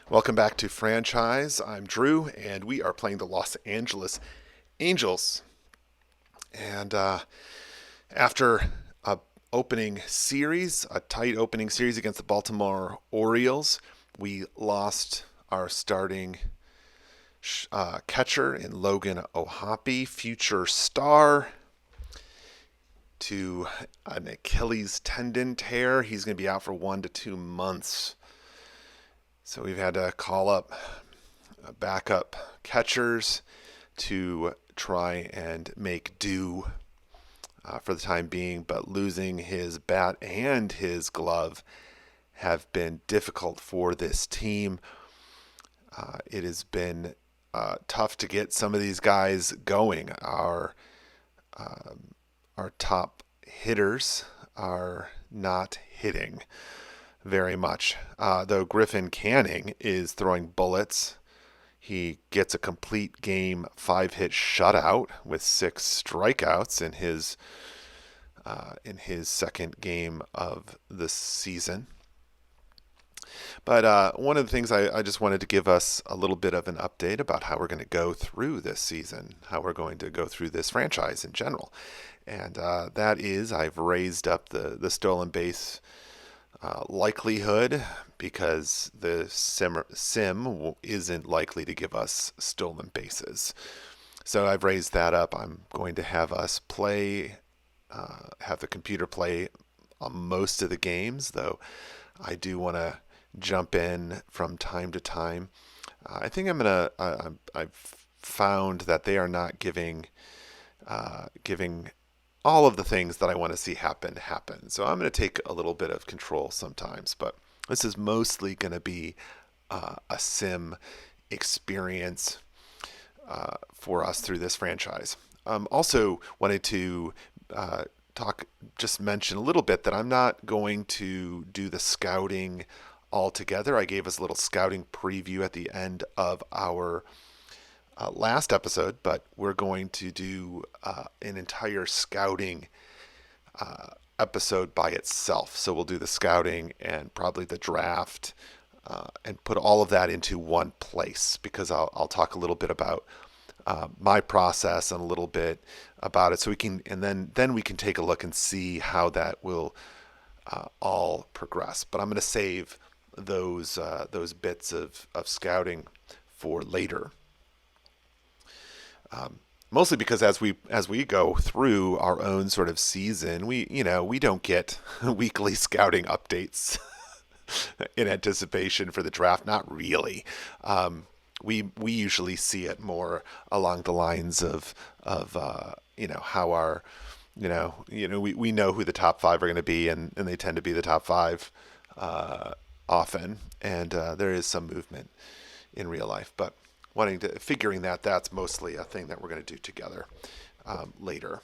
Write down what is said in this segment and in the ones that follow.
Welcome back to Franchise. I'm Drew, and we are playing the Los Angeles Angels. And after a a tight opening series against the Baltimore Orioles, we lost our starting catcher in Logan O'Hoppe, future star, to an Achilles tendon tear. He's going to be out for 1 to 2 months. So we've had to call up backup catchers to try and make do for the time being, but losing his bat and his glove have been difficult for this team. It has been tough to get some of these guys going. Our top hitters are not hitting very much. Though Griffin Canning is throwing bullets. He gets a complete game 5-hit shutout with 6 strikeouts in his second game of the season. But one of the things I just wanted to give us a little bit of an update about how we're going to go through this season, how we're going to go through this franchise in general. And that is, I've raised up the stolen base likelihood, because the sim isn't likely to give us stolen bases. So I've raised that up. I'm going to have us have the computer play on most of the games, though I do want to jump in from time to time. I think I've found that they are not giving all of the things that I want to see happen. So I'm going to take a little bit of control sometimes, but this is mostly going to be a sim experience for us through this franchise. Also wanted to mention a little bit that I'm not going to do the scouting altogether. I gave us a little scouting preview at the end of our last episode, but we're going to do an entire scouting episode by itself. So we'll do the scouting and probably the draft and put all of that into one place, because I'll talk a little bit about my process and a little bit about it, so we can, and then we can take a look and see how that will all progress. But I'm going to save those bits of scouting for later. Mostly because as we go through our own sort of season, we don't get weekly scouting updates in anticipation for the draft. Not really. We usually see it more along the lines of how our we know who the top 5 are going to be, and they tend to be the top 5 often, and there is some movement in real life, but figuring that's mostly a thing that we're going to do together later.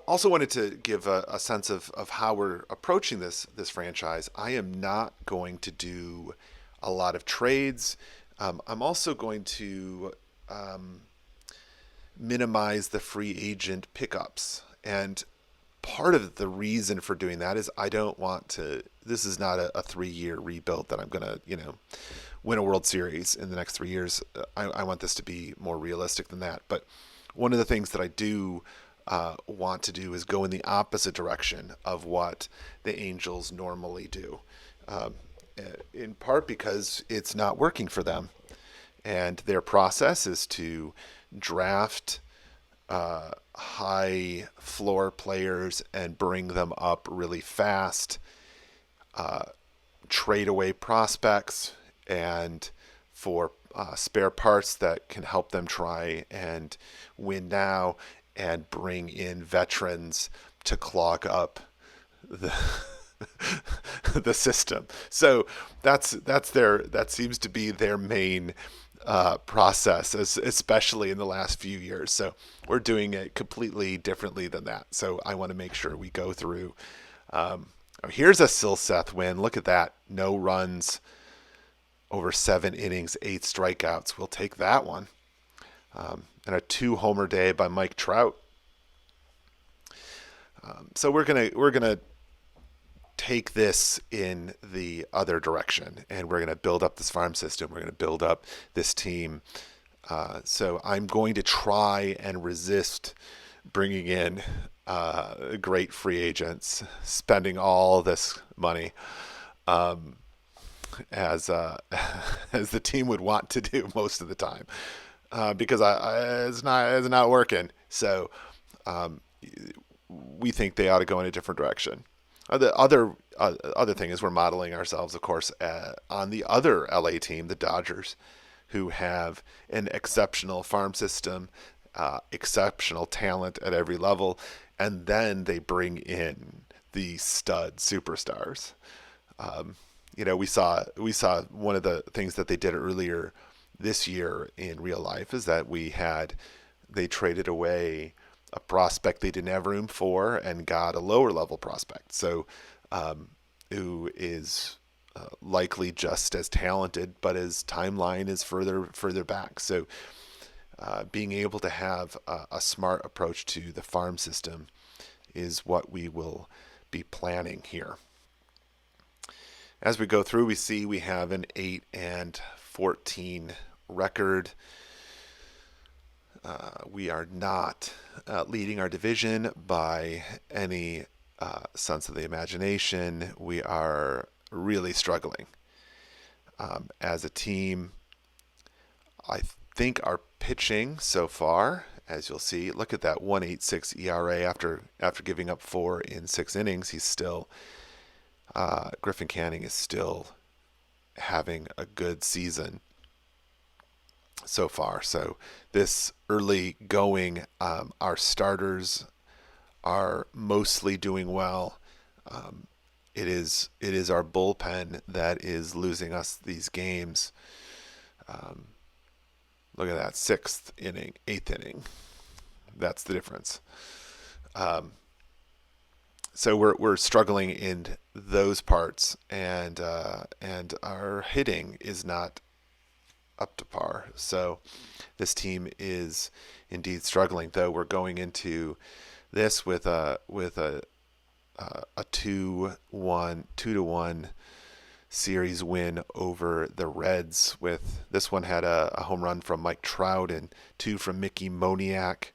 Also wanted to give a sense of how we're approaching this franchise. I am not going to do a lot of trades. I'm also going to minimize the free agent pickups. And part of the reason for doing that is I don't want to. This is not a 3-year rebuild that I'm going to, win a World Series in the next 3 years. I want this to be more realistic than that. But one of the things that I do want to do is go in the opposite direction of what the Angels normally do, in part because it's not working for them. And their process is to draft high floor players and bring them up really fast, trade away prospects, and for spare parts that can help them try and win now, and bring in veterans to clog up the the system. So that seems to be their main process, especially in the last few years. So we're doing it completely differently than that. So I want to make sure we go through. Here's a Silseth win. Look at that. No runs over 7 innings, 8 strikeouts. We'll take that one. And a 2-homer day by Mike Trout. So we're gonna take this in the other direction, and we're going to build up this farm system. We're going to build up this team. So I'm going to try and resist bringing in great free agents, spending all this money as as the team would want to do most of the time, because it's not working. So we think they ought to go in a different direction. The other thing is we're modeling ourselves, of course, on the other LA team, the Dodgers, who have an exceptional farm system, exceptional talent at every level, and then they bring in the stud superstars. We saw one of the things that they did earlier this year in real life is that they traded away a prospect they didn't have room for and got a lower level prospect. So, who is likely just as talented, but his timeline is further back. So, being able to have a smart approach to the farm system is what we will be planning here. As we go through, we see we have an 8-14 record. We are not leading our division by any sense of the imagination. We are really struggling as a team. I think our pitching so far, as you'll see, look at that 1.86 ERA after giving up 4 in 6 innings. He's still Griffin Canning is still having a good season so far. So this early going, our starters are mostly doing well. It is our bullpen that is losing us these games. Look at that, 6th inning, 8th inning. That's the difference. So we're struggling in those parts, and our hitting is not up to par. So this team is indeed struggling. Though we're going into this with a 2-1 series win over the Reds. With this one had a home run from Mike Trout and 2 from Mickey Moniak,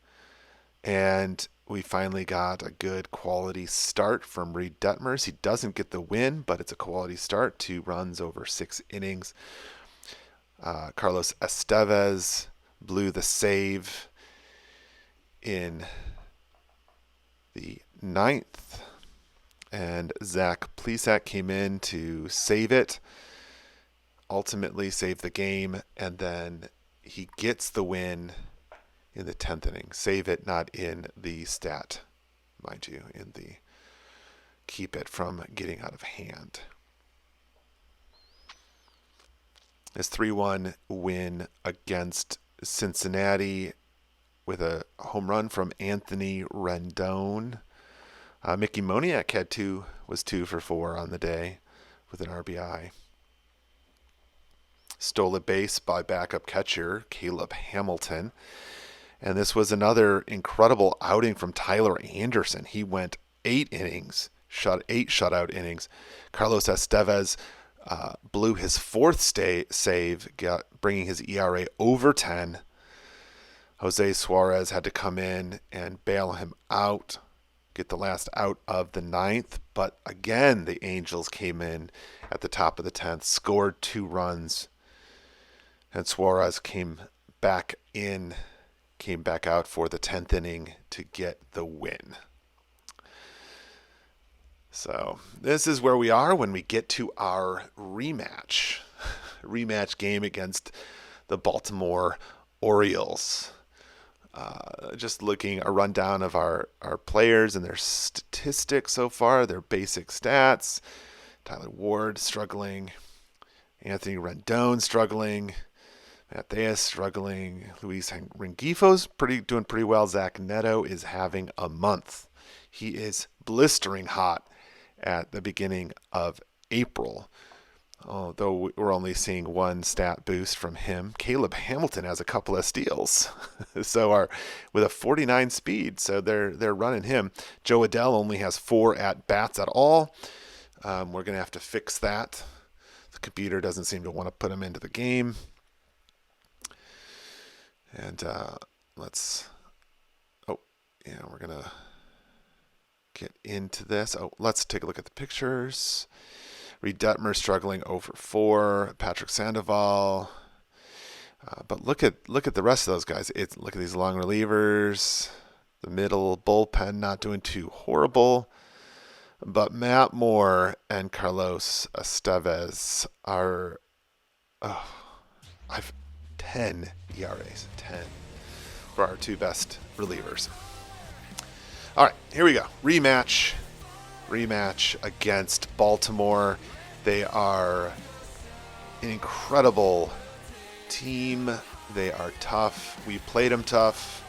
and we finally got a good quality start from Reed Detmers. He doesn't get the win, but it's a quality start. 2 runs over 6 innings. Carlos Estevez blew the save in the 9th, and Zach Plesac came in to save it, ultimately save the game, and then he gets the win in the 10th inning. Save it, not in the stat, mind you, in the keep it from getting out of hand. This 3-1 win against Cincinnati with a home run from Anthony Rendon. Mickey Moniak was 2 for 4 on the day with an RBI. Stole a base by backup catcher Caleb Hamilton. And this was another incredible outing from Tyler Anderson. He went 8 innings, 8 shutout innings. Carlos Estevez blew his 4th save, bringing his ERA over 10. Jose Suarez had to come in and bail him out, get the last out of the 9th. But again, the Angels came in at the top of the 10th, scored 2 runs, and Suarez came back out for the 10th inning to get the win. So this is where we are when we get to our rematch game against the Baltimore Orioles. Just looking a rundown of our players and their statistics so far, their basic stats. Tyler Ward struggling. Anthony Rendon struggling. Matthias struggling. Luis Rengifo's doing pretty well. Zach Neto is having a month. He is blistering hot at the beginning of April. Though we're only seeing 1 stat boost from him. Caleb Hamilton has a couple of steals. So with a 49 speed, so they're running him. Joe Adell only has 4 at-bats at all. We're going to have to fix that. The computer doesn't seem to want to put him into the game. And let's... Oh, yeah, we're going to get into this. Oh, let's take a look at the pictures. Reed Detmer struggling over 4. Patrick Sandoval. But look at the rest of those guys. Look at these long relievers. The middle bullpen not doing too horrible. But Matt Moore and Carlos Estevez are 10 ERAs. 10 for our 2 best relievers. All right, here we go. Rematch against Baltimore. They are an incredible team. They are tough. We played them tough.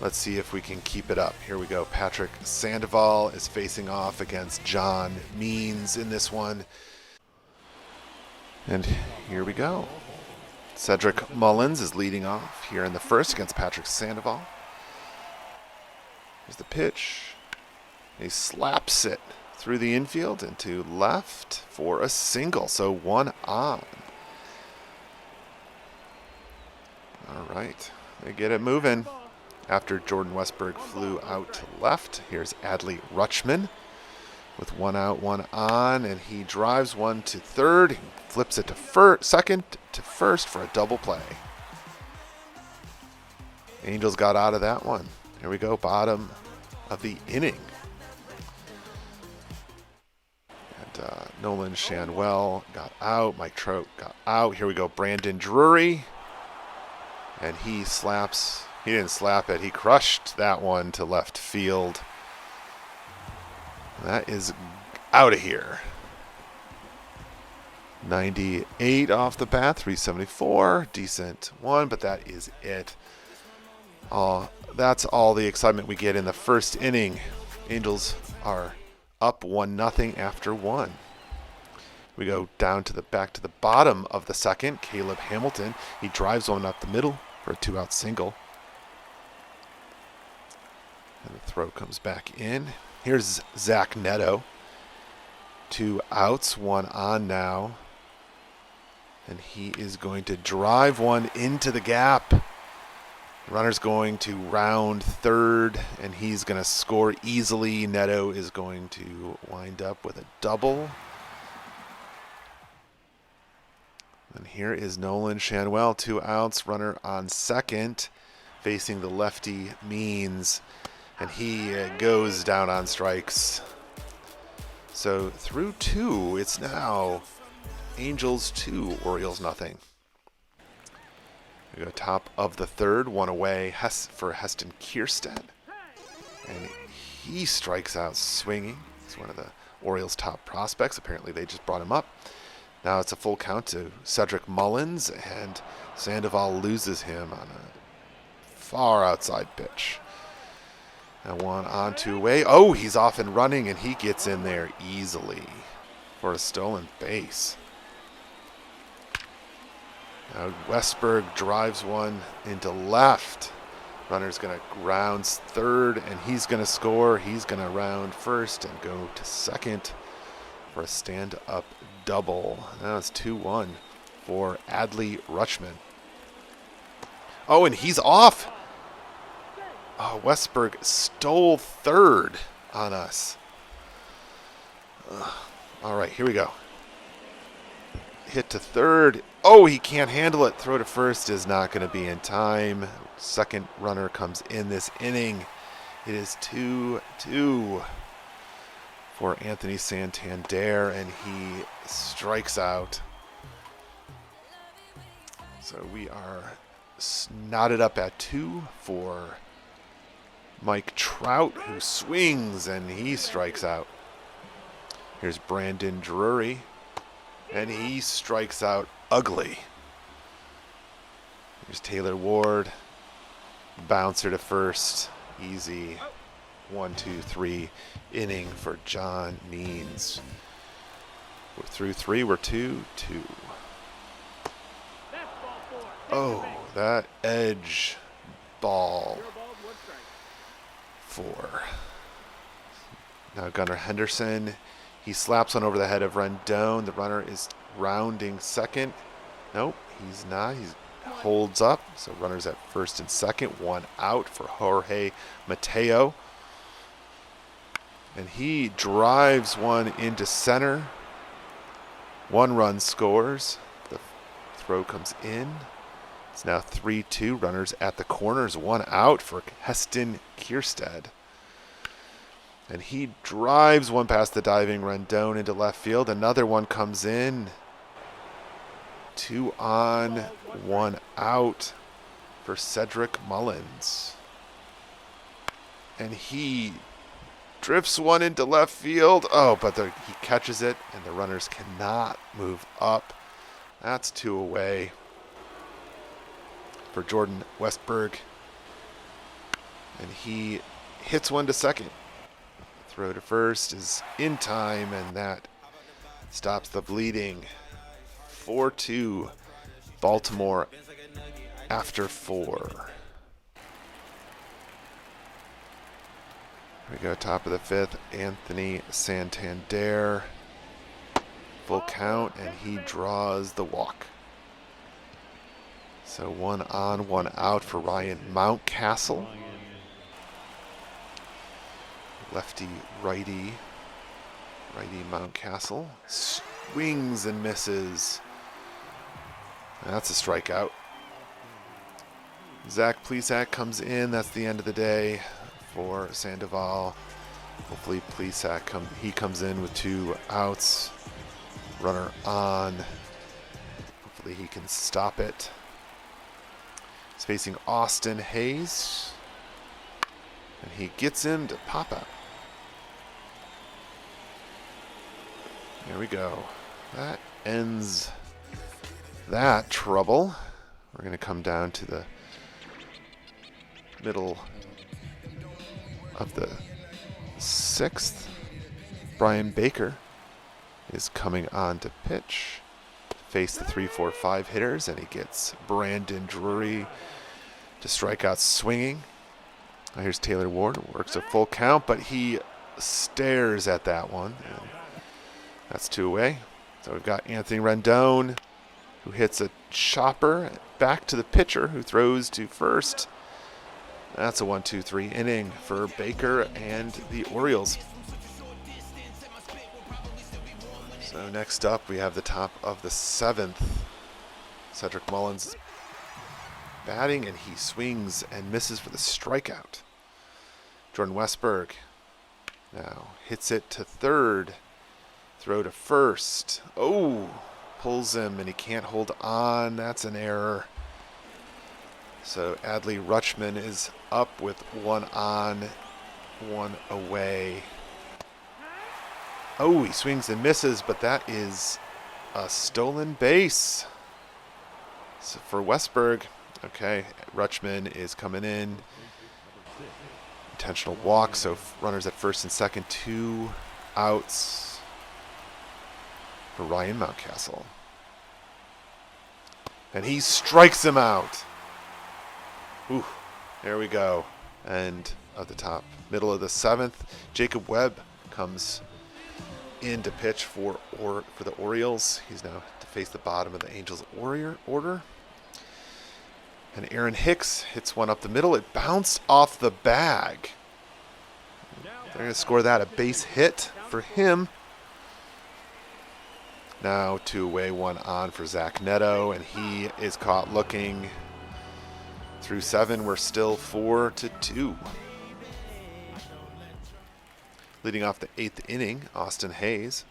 Let's see if we can keep it up. Here we go. Patrick Sandoval is facing off against John Means in this one. And here we go. Cedric Mullins is leading off here in the first against Patrick Sandoval. Here's the pitch. He slaps it through the infield into left for a single. So 1 on. All right. They get it moving. After Jordan Westberg flew out to left, here's Adley Rutschman with 1 out, 1 on, and he drives one to third. He flips it to second to first for a double play. Angels got out of that one. Here we go, bottom of the inning. And Nolan Shanwell got out. Mike Trout got out. Here we go, Brandon Drury. And he slaps... He didn't slap it. He crushed that one to left field. That is out of here. 98 off the bat, 374. Decent one, but that is it. That's all the excitement we get in the first inning. Angels are up 1-0 after 1. We go down to back to the bottom of the second. Caleb Hamilton. He drives one up the middle for a 2-out single. And the throw comes back in. Here's Zach Neto. 2 outs, 1 on now. And he is going to drive one into the gap. Runner's going to round third, and he's going to score easily. Neto is going to wind up with a double. And here is Nolan Shanwell, 2 outs, runner on second, facing the lefty Means. And he goes down on strikes. So through 2, it's now Angels 2, Orioles nothing. We go top of the third, 1 away for Heston Kierstead. And he strikes out swinging. He's one of the Orioles' top prospects. Apparently they just brought him up. Now it's a full count to Cedric Mullins, and Sandoval loses him on a far outside pitch. And 1 on, 2 away. Oh, he's off and running, and he gets in there easily for a stolen base. Now Westberg drives one into left. Runner's going to round third, and he's going to score. He's going to round first and go to second for a stand-up double. Now it's 2-1 for Adley Rutschman. Oh, and he's off. Oh, Westberg stole third on us. All right, here we go. Hit to third. Oh, he can't handle it. Throw to first is not going to be in time. Second runner comes in this inning. It is 2-2 for Anthony Santander, and he strikes out. So we are knotted up at 2 for Mike Trout, who swings, and he strikes out. Here's Brandon Drury, and he strikes out ugly. Here's Taylor Ward, bouncer to first, easy 1-2-3 inning for John Means. We're through 3, we're 2-2. Oh, that edge ball. 4. Now Gunnar Henderson, He slaps one over the head of Rendon. The runner is rounding second. Nope, he's not. He holds up. So runners at first and second. One out for Jorge Mateo. And he drives one into center. 1 run scores. The throw comes in. It's now 3-2. Runners at the corners. 1 out for Heston Kierstead. And he drives one past the diving Rendon into left field. Another one comes in. 2 on, 1 out for Cedric Mullins. And he drifts one into left field. Oh, but he catches it, and the runners cannot move up. That's 2 away for Jordan Westberg. And he hits one to second. Throw to first is in time, and that stops the bleeding. 4-2 Baltimore after 4. Here we go, top of the 5th, Anthony Santander. Full count, and he draws the walk. So 1 on, 1 out for Ryan Mountcastle. Lefty, righty Mountcastle. Swings and misses. That's a strikeout. Zach Plesac comes in. That's the end of the day for Sandoval. Hopefully Plesac comes in with 2 outs. Runner on. Hopefully he can stop it. He's facing Austin Hayes. And he gets him to pop out. There we go. That ends that trouble. We're going to come down to the middle of the 6th. Brian Baker is coming on to pitch. Face the 3-4-5 hitters, and he gets Brandon Drury to strike out swinging. Now here's Taylor Ward. Works a full count, but he stares at that one. And that's 2 away. So we've got Anthony Rendon, who hits a chopper back to the pitcher, who throws to first. That's a 1-2-3 inning for Baker and the Orioles. So next up, we have the top of the 7th. Cedric Mullins batting, and he swings and misses for the strikeout. Jordan Westberg now hits it to third. Throw to first. Oh, pulls him, and he can't hold on. That's an error. So Adley Rutschman is up with 1 on, 1 away. Oh, he swings and misses, but that is a stolen base. So for Westberg, okay, Rutschman is coming in. Intentional walk, so runners at first and second, 2 outs for Ryan Mountcastle. And he strikes him out. Ooh, there we go. End of the top. Middle of the 7th, Jacob Webb comes in to pitch for the Orioles. He's now to face the bottom of the Angels order. And Aaron Hicks hits one up the middle. It bounced off the bag. They're going to score that, a base hit for him. Now 2 away, 1 on for Zach Neto, and he is caught looking. Through 7, we're still 4-2. Leading off the 8th inning, Austin Hayes.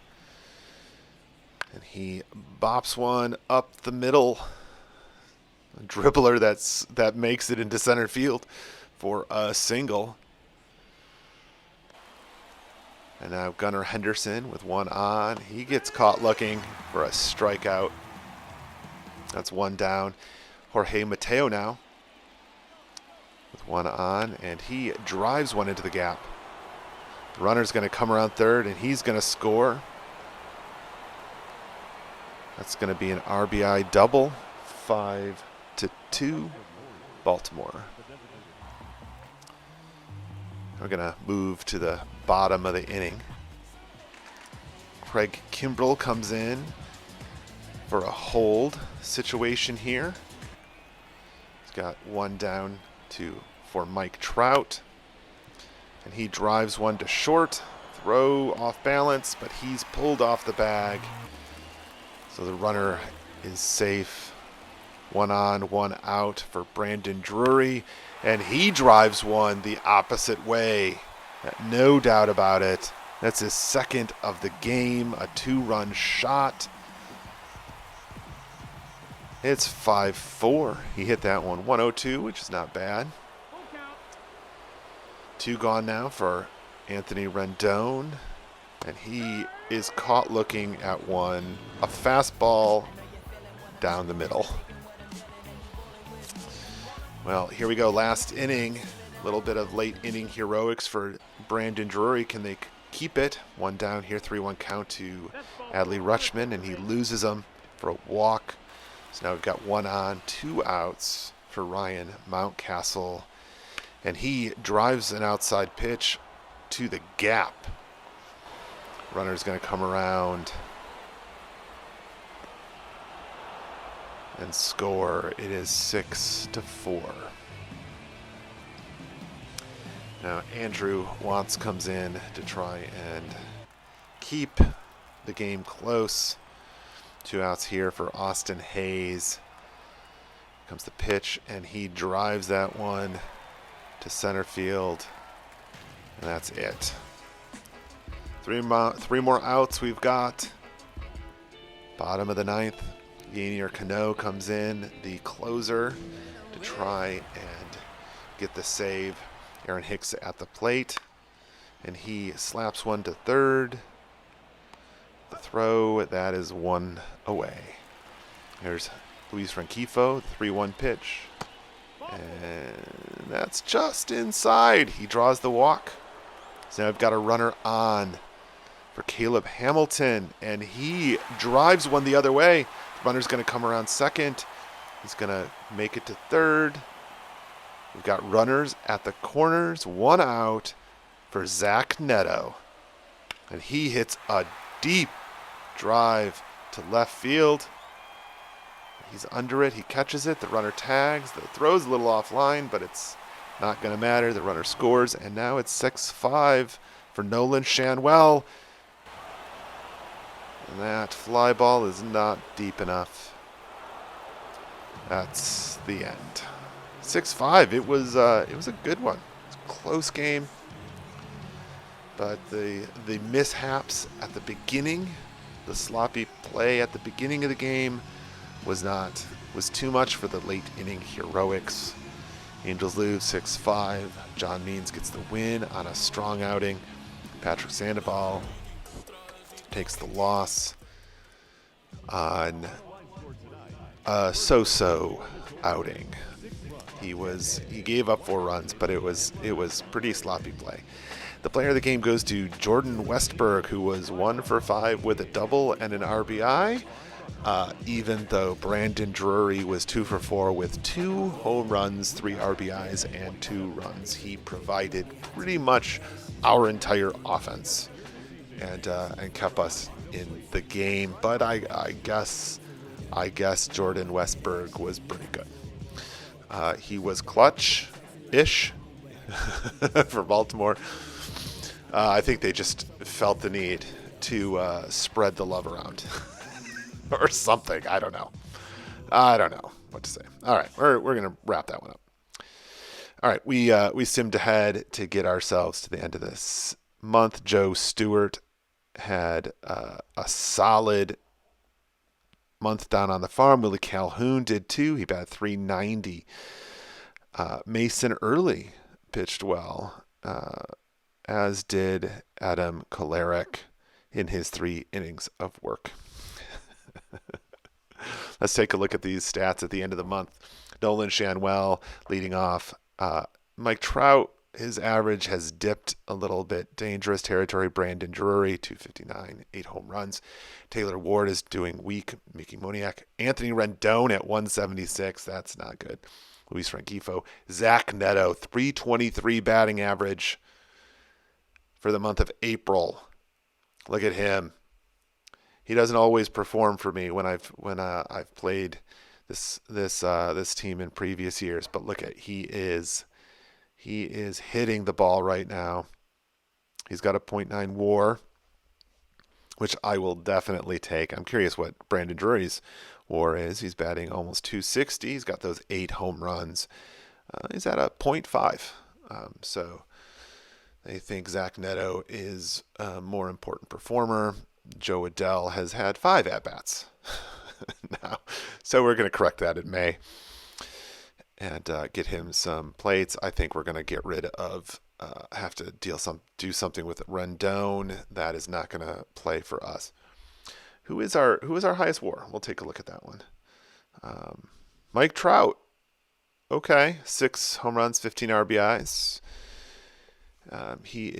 And he bops one up the middle. A dribbler that makes it into center field for a single. And now Gunnar Henderson with 1 on. He gets caught looking for a strikeout. That's 1 down. Jorge Mateo now with 1 on, and he drives one into the gap. The runner's going to come around third, and he's going to score. That's going to be an RBI double. 5-2, Baltimore. We're going to move to the bottom of the inning. Craig Kimbrell comes in for a hold situation here. He's got one down for Mike Trout. And he drives one to short. Throw off balance, but he's pulled off the bag. So the runner is safe. 1 on, 1 out for Brandon Drury. And he drives one the opposite way. No doubt about it. That's his second of the game. A 2-run shot. It's 5-4. He hit that one. 102, which is not bad. 2 gone now for Anthony Rendon. And he is caught looking at one. A fastball down the middle. Well, here we go. Last inning. A little bit of late inning heroics for Brandon Drury. Can they keep it? 1 down here. 3-1 count to Adley Rutschman. And he loses them for a walk. So now we've got 1 on, 2 outs for Ryan Mountcastle. And he drives an outside pitch to the gap. Runner's going to come around and score. It is 6-4. Now Andrew Wantz comes in to try and keep the game close. 2 outs here for Austin Hayes. Comes the pitch, and he drives that one to center field. And that's it. 3 more outs we've got. Bottom of the 9th. Yanier Cano comes in, the closer, to try and get the save. Aaron Hicks at the plate. And he slaps one to third. The throw, that is 1 away. There's Luis Rengifo, 3-1 pitch. And that's just inside. He draws the walk. So now I've got a runner on for Caleb Hamilton. And he drives one the other way. The runner's going to come around second. He's going to make it to third. We've got runners at the corners. 1 out for Zach Neto. And he hits a deep drive to left field. He's under it. He catches it. The runner tags. The throw's a little offline, but it's not going to matter. The runner scores, and now it's 6-5 for Nolan Shanwell. And that fly ball is not deep enough. That's the end. 6-5. It was a good one. It's a close game, but the mishaps at the beginning, the sloppy play at the beginning of the game, was too much for the late inning heroics. Angels lose 6-5. John Means gets the win on a strong outing. Patrick Sandoval takes the loss on a so-so outing. He gave up 4 runs, but it was pretty sloppy play. The player of the game goes to Jordan Westberg, who was 1 for 5 with a double and an RBI. Even though Brandon Drury was 2 for 4 with 2 home runs, 3 RBIs, and 2 runs. He provided pretty much our entire offense and kept us in the game. But I guess Jordan Westberg was pretty good. He was clutch-ish for Baltimore. I think they just felt the need to spread the love around. Or something. I don't know what to say. All right, we're going to wrap that one up. All right, we simmed ahead to get ourselves to the end of this month. Joe Stewart had a solid month down on the farm. Willie Calhoun did too. He batted .390. Mason Early pitched well, as did Adam Kolarek in his 3 innings of work. Let's take a look at these stats at the end of the month. Nolan Shanwell leading off. Mike Trout, his average has dipped a little bit. Dangerous territory. Brandon Drury, 259, 8 home runs. Taylor Ward is doing weak. Mickey Moniak. Anthony Rendon at 176. That's not good. Luis Rengifo. Zach Neto, 323 batting average for the month of April. Look at him. he doesn't always perform for me when I've played this team in previous years. But look at he is hitting the ball right now. He's got a .9 WAR, which I will definitely take. I'm curious what Brandon Drury's WAR is. He's batting almost 260. He's got those 8 home runs. He's at a .5. So they think Zach Neto is a more important performer. Joe Adell has had 5 at-bats now. So we're going to correct that in May and get him some plates. I think we're going to get rid of, have to do something with Rendon. That is not going to play for us. Who is our highest WAR? We'll take a look at that one. Mike Trout. Okay, 6 home runs, 15 RBIs. He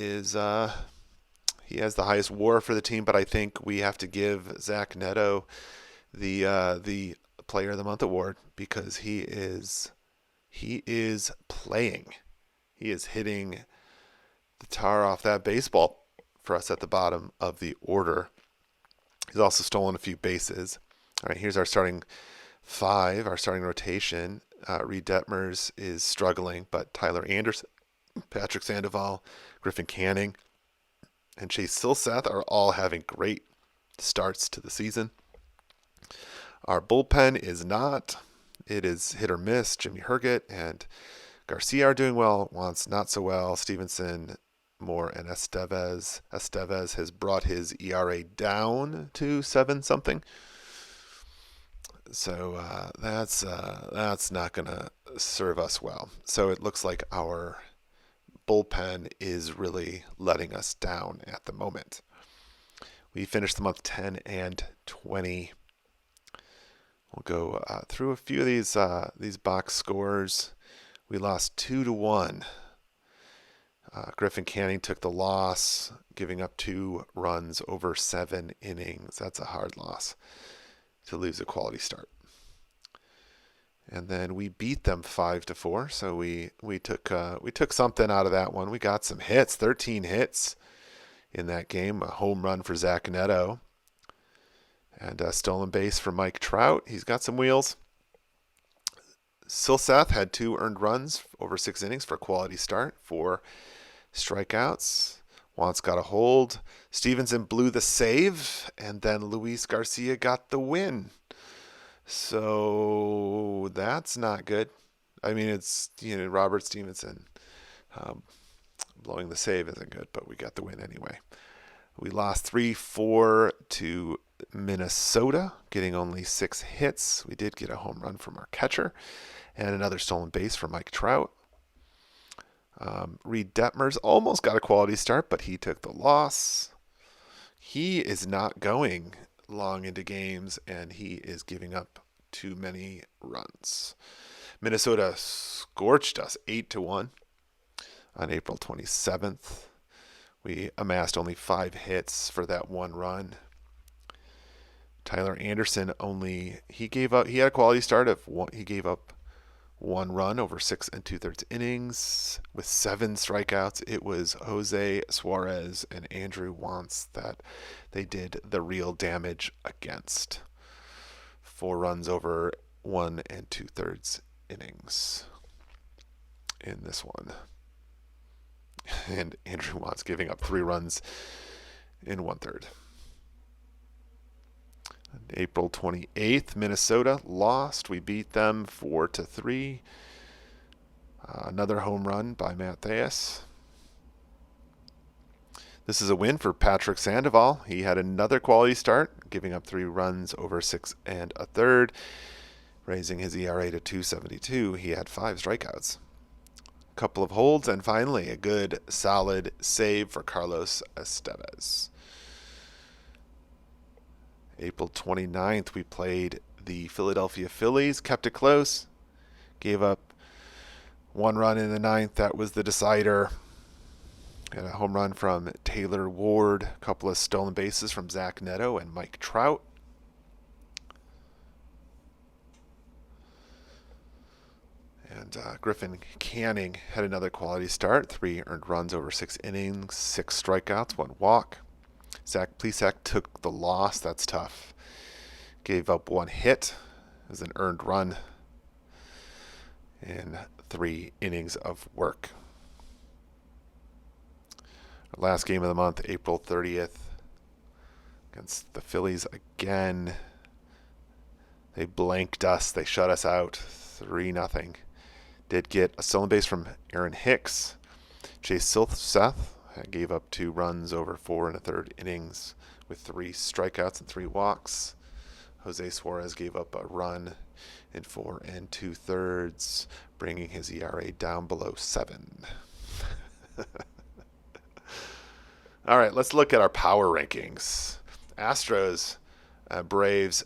has the highest WAR for the team, but I think we have to give Zach Neto the Player of the Month award because he is playing. He is hitting the tar off that baseball for us at the bottom of the order. He's also stolen a few bases. All right, here's our starting 5, our starting rotation. Reed Detmers is struggling, but Tyler Anderson, Patrick Sandoval, Griffin Canning, and Chase Silseth are all having great starts to the season. Our bullpen is not. It is hit or miss. Jimmy Herget and Garcia are doing well. Wants not so well. Stevenson, Moore, and Estevez. Estevez has brought his ERA down to 7-something. So that's not going to serve us well. So it looks like our bullpen is really letting us down at the moment. We finished the month 10 and 20. We'll go through a few of these box scores. We lost 2-1. Griffin Canning took the loss, giving up 2 runs over 7 innings. That's a hard loss to lose a quality start. And then we beat them 5-4. So we took something out of that one. We got some hits, 13 hits in that game. A home run for Zach Neto, and a stolen base for Mike Trout. He's got some wheels. Silseth had 2 earned runs over 6 innings for a quality start. 4 strikeouts. Wants got a hold. Stevenson blew the save, and then Luis Garcia got the win. So that's not good. I mean, it's, Robert Stevenson blowing the save isn't good, but we got the win anyway. We lost 3-4 to Minnesota, getting only 6 hits. We did get a home run from our catcher and another stolen base for Mike Trout. Reed Detmers almost got a quality start, but he took the loss. He is not going long into games, and he is giving up too many runs. Minnesota scorched us 8-1 on April 27th. We amassed only 5 hits for that 1 run. Tyler Anderson he had a quality start of 1. He gave up 1 run over 6 2/3 innings with 7 strikeouts. It was Jose Suarez and Andrew Wantz that they did the real damage against. 4 runs over 1 2/3 innings in this one. And Andrew Wantz giving up 3 runs in 1/3. April 28th, Minnesota lost. We beat them 4-3. Another home run by Matt Thayas. This is a win for Patrick Sandoval. He had another quality start, giving up 3 runs over 6 1/3, raising his ERA to 2.72. He had 5 strikeouts. A couple of holds, and finally a good, solid save for Carlos Estevez. April 29th, we played the Philadelphia Phillies, kept it close, gave up 1 run in the 9th. That was the decider. Had a home run from Taylor Ward, a couple of stolen bases from Zach Neto and Mike Trout. And Griffin Canning had another quality start, 3 earned runs over 6 innings, 6 strikeouts, 1 walk. Zach Plesac took the loss. That's tough. Gave up 1 hit as an earned run in 3 innings of work. Our last game of the month, April 30th, against the Phillies again. They blanked us. They shut us out 3-0. Did get a stolen base from Aaron Hicks. Chase Seth gave up 2 runs over 4 1/3 innings with 3 strikeouts and 3 walks. Jose Suarez gave up a run in 4 2/3, bringing his ERA down below 7. All right, let's look at our power rankings. Astros, Braves,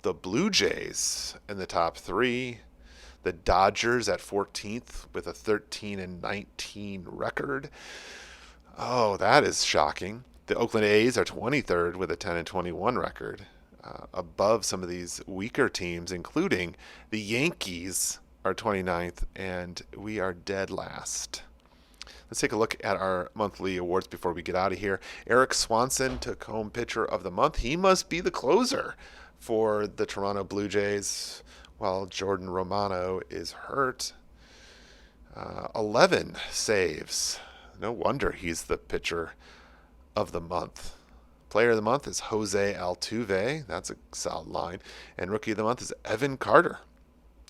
the Blue Jays in the top 3. The Dodgers at 14th with a 13-19 record. Oh, that is shocking. The Oakland A's are 23rd with a 10-21 record. Above some of these weaker teams, including the Yankees are 29th, and we are dead last. Let's take a look at our monthly awards before we get out of here. Eric Swanson took home pitcher of the month. He must be the closer for the Toronto Blue Jays, while Jordan Romano is hurt. 11 saves. No wonder he's the pitcher of the month. Player of the month is Jose Altuve. That's a solid line. And rookie of the month is Evan Carter.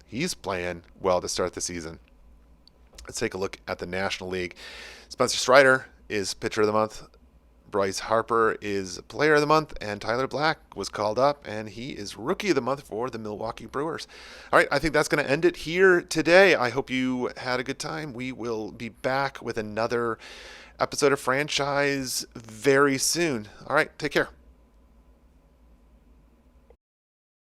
He's playing well to start the season. Let's take a look at the National League. Spencer Strider is pitcher of the month. Bryce Harper is player of the month, and Tyler Black was called up, and he is rookie of the month for the Milwaukee Brewers. All right, I think that's going to end it here today. I hope you had a good time. We will be back with another episode of Franchise very soon. All right, take care.